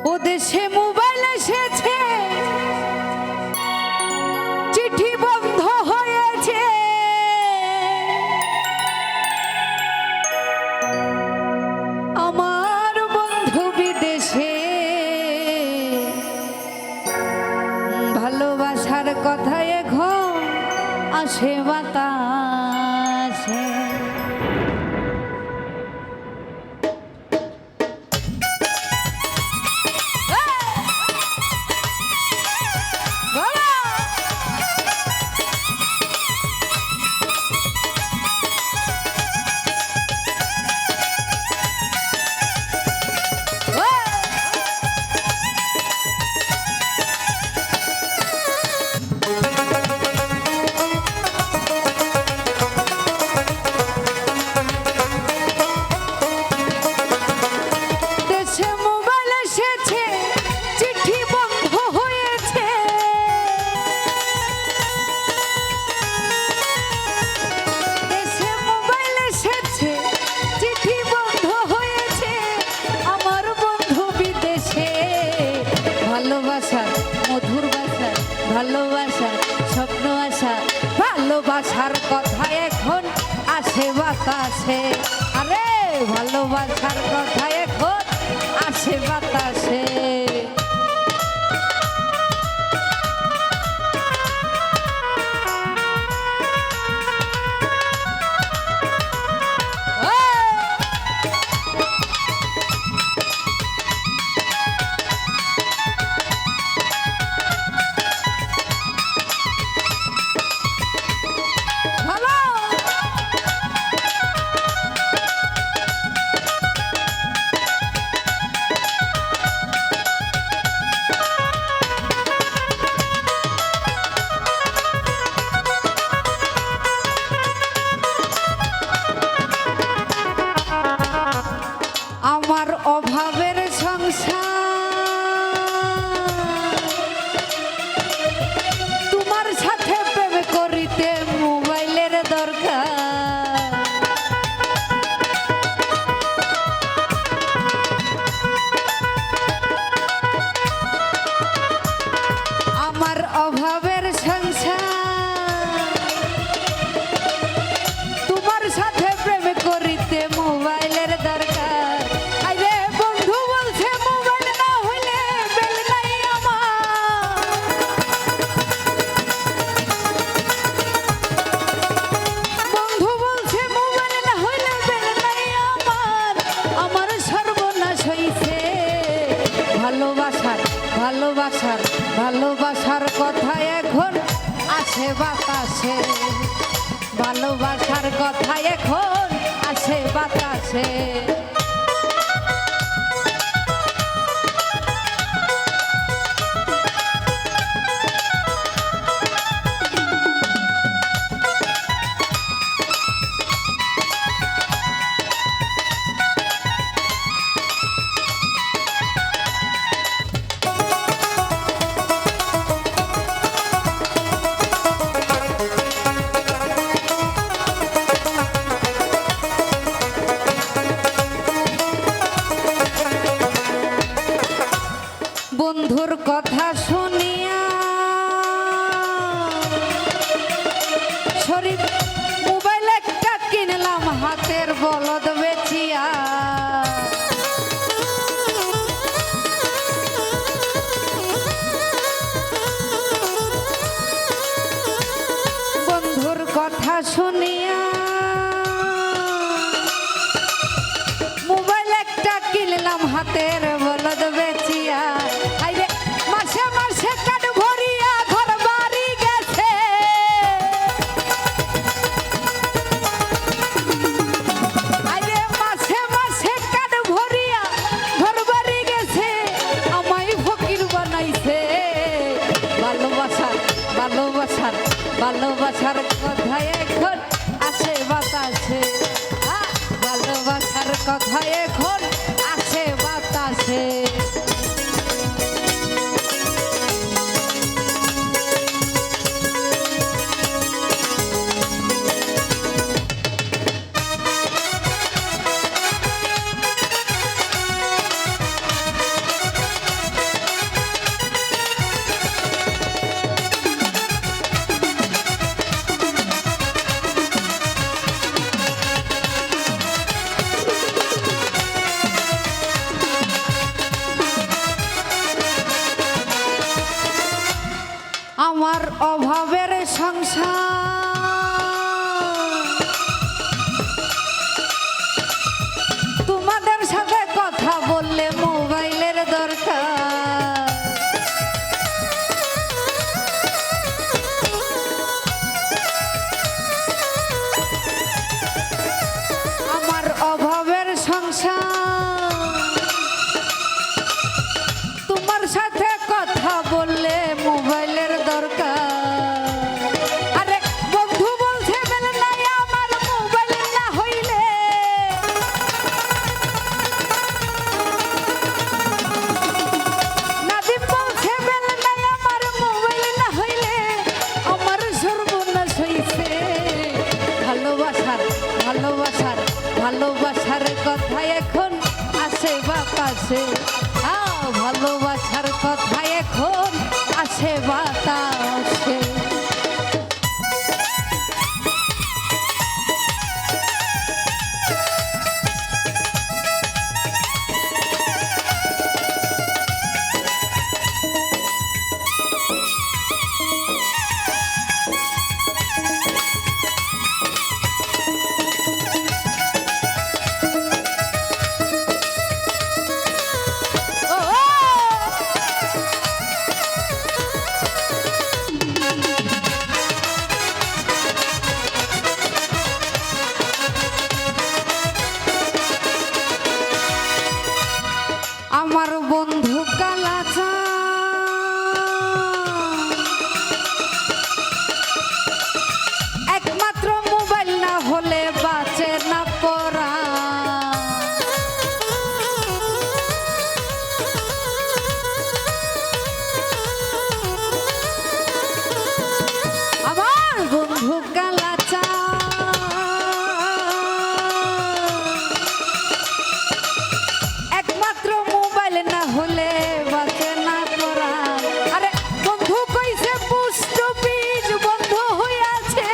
ও দেশে মোবাইল এসেছে, চিঠি বন্ধ হয়েছে, আমার বন্ধু বিদেশে। ভালোবাসার কথা এখন আসে বাতাসে। ভালোবাসার স্বপ্ন আশা, ভালোবাসার কথা এখন আসে বাতাসে। আরে ভালোবাসার কথা এখন আসে বাতাসে। আমার অভাবের সংসার, তোমার সাথে প্রেম করিতে মোবাইলের দরকার। আমার অভাবের সংসার, তোমার সাথে প্রেম করিতে মোবাইলের দরকার। ভালোবাসার ভালোবাসার কথা এখন আসে বাতাসে। ভালোবাসার কথা এখন আসে বাতাসে। বন্ধুর কথা শুনিয়া শরীফ মোবাইল একটা কিনলাম হাতের বলদ বেচিয়া। বন্ধুর কথা শুনিয়া মোবাইল একটা কিনলাম হাতের বলদ বেচিয়া। মাসে মাসে কাঠ ভরিয়া ঘর বাড়ি গেছে, আরে মাসে মাসে কাঠ ভরিয়া ঘর বাড়ি গেছে, আমায় ফকির বানাইছে। ভালোবাসার ভালোবাসার ভালোবাসার কথা এখন আসে বাতাসে। ভালোবাসার কথা এখন আসে বাতাসে। অভাবের সংসার তোমাদের সাথে কথা বললে মোবাইলের দরকার আমার অভাবের সংসার তোমার সাথে কথা বললে মোবাইলের দরকার আরে বন্ধু বলছে বেল নাই আমার মোবাইল না হইলে নাদিম বলছে বেল নাই আমার মোবাইল না হইলে আমার সর্বনাশ হইছে ভালোবাসার ভালোবাসার ভালোবাসার কথা এখন আসে বাতাসে ভালোবাসার কথা এখন আসে বাতাসে আমার বন্ধু কালাচাঁদ একমাত্র মোবাইল না হলে বাঁচে না পড়া আমার বন্ধু কালাচাঁদ একমাত্র মোবাইল না হলে বাঁচে না পড়া আরে বন্ধু কইছে পুষ্ট বীজ বন্ধ হইয়াছে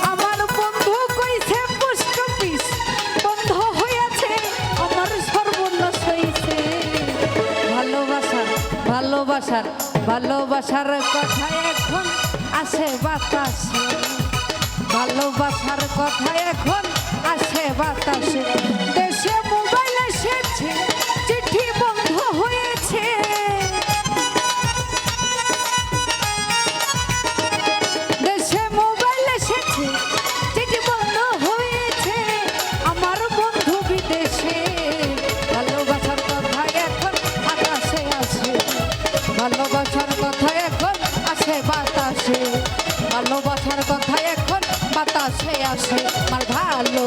আমার বন্ধু কইছে পুষ্ট বীজ বন্ধ হইয়াছে আমার সর্বনাশ হইছে ভালোবাসার ভালোবাসার ভালোবাসার কথা এখন আসে বাতাসে ভালোবাসার কথা এখন আসে বাতাসে দেশে মোবাইল এসেছে চিঠি বন্ধ হয়েছে দেশে মোবাইল এসেছে চিঠি বন্ধ হয়েছে আমার বন্ধু বিদেশে ভালোবাসার কথা এখন আকাশে আসে ভালোবাসার কথা এখন আসে বাতাসে ভালোবাসার কথা এখন বাতাসে আসে আমার ভালো